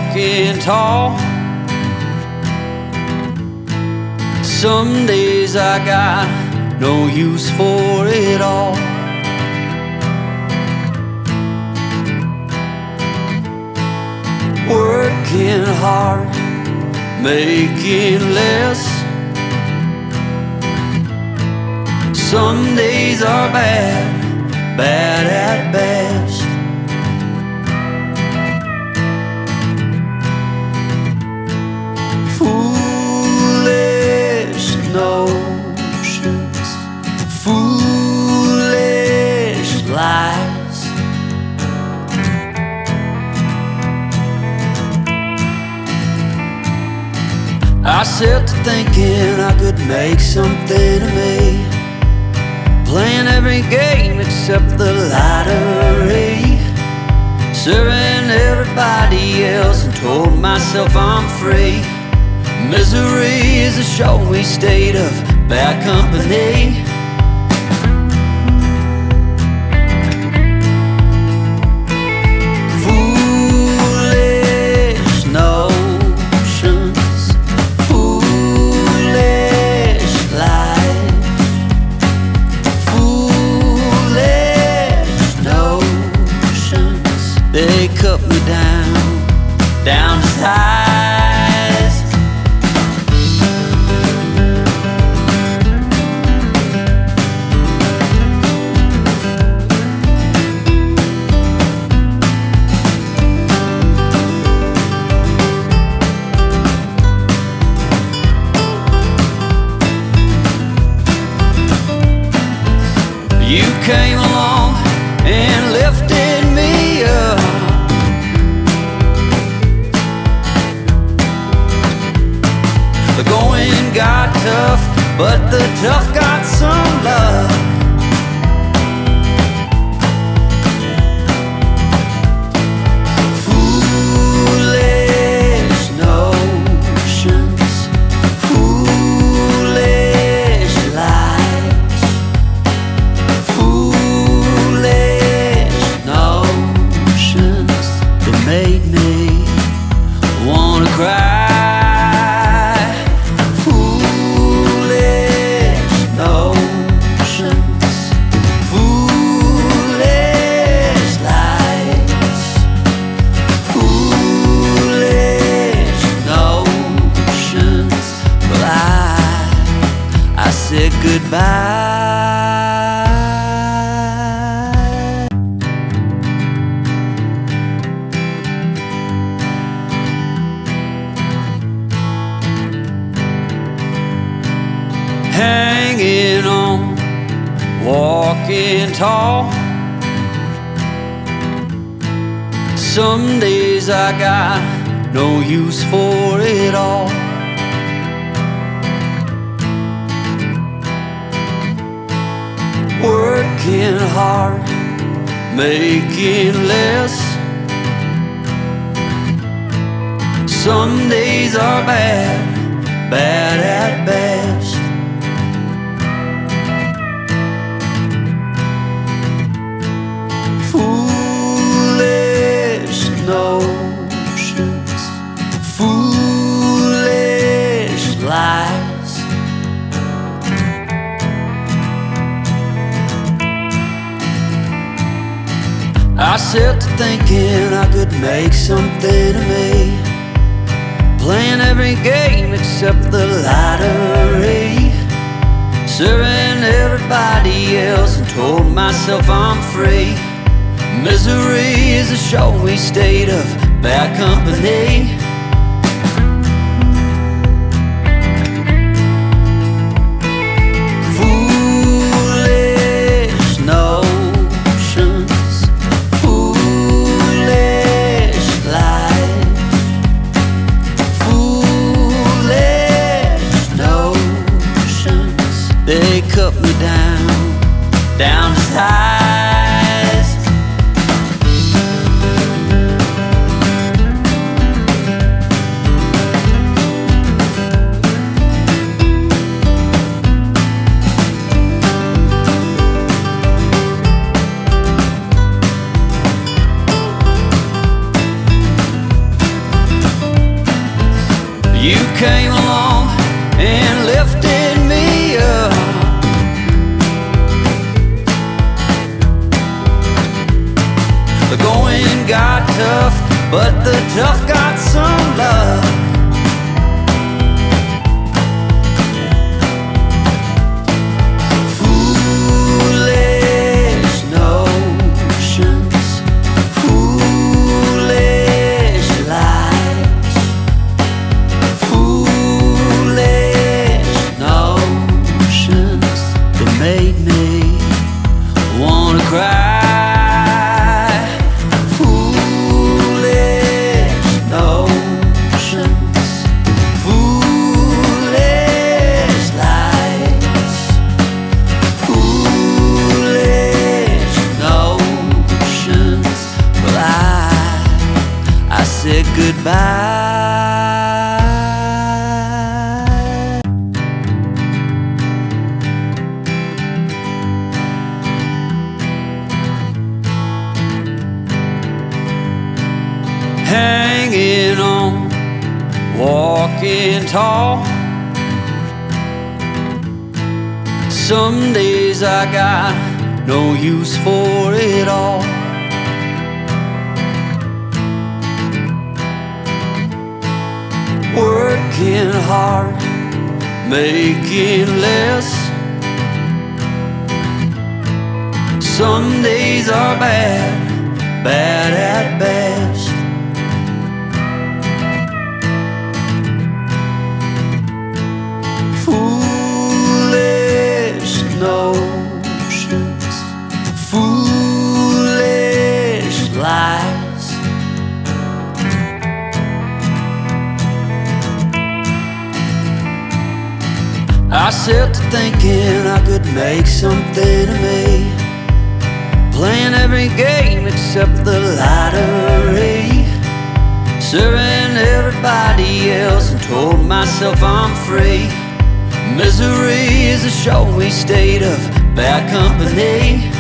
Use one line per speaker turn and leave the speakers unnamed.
walking tall. Some days I got no use for it all. Working hard, making less. Some days are bad, bad at best. Foolish notions, foolish lies. I set to thinking I could make something of me, playing every game except the lottery, serving everybody else and told myself I'm free. Misery is a showy state of bad company. Foolish notions, foolish lies. Foolish notions, they cut me down to size. You came along and lifted me up. The going got tough, but the tough got some love. Foolish notions, foolish lies. Foolish notions that made me wanna cry. Foolish notions, foolish lies. Foolish notions. Well, I said goodbye. Hanging on, walking tall. Some days I got no use for it all. Working hard, making less. Some days are bad, bad at best. Foolish notions, foolish lies. I set to thinking I could make something of me, playing every game except the lottery, serving everybody else and told myself I'm free. Misery is a showy state of bad company. Foolish notions, foolish lies. Foolish notions, they cut me down to size. You came along and lifted me up. The going got tough, but the tough got some love. Foolish notions, foolish lies, foolish notions that made me wanna cry. Said goodbye. Hanging on, walking tall. Some days I got no use for it all. Working hard, making less. Some days are bad, bad at best. Foolish notions, foolish lies. I set to thinking I could make something of me, playing every game except the lottery, serving everybody else and told myself I'm free. Misery is a showy state of bad company.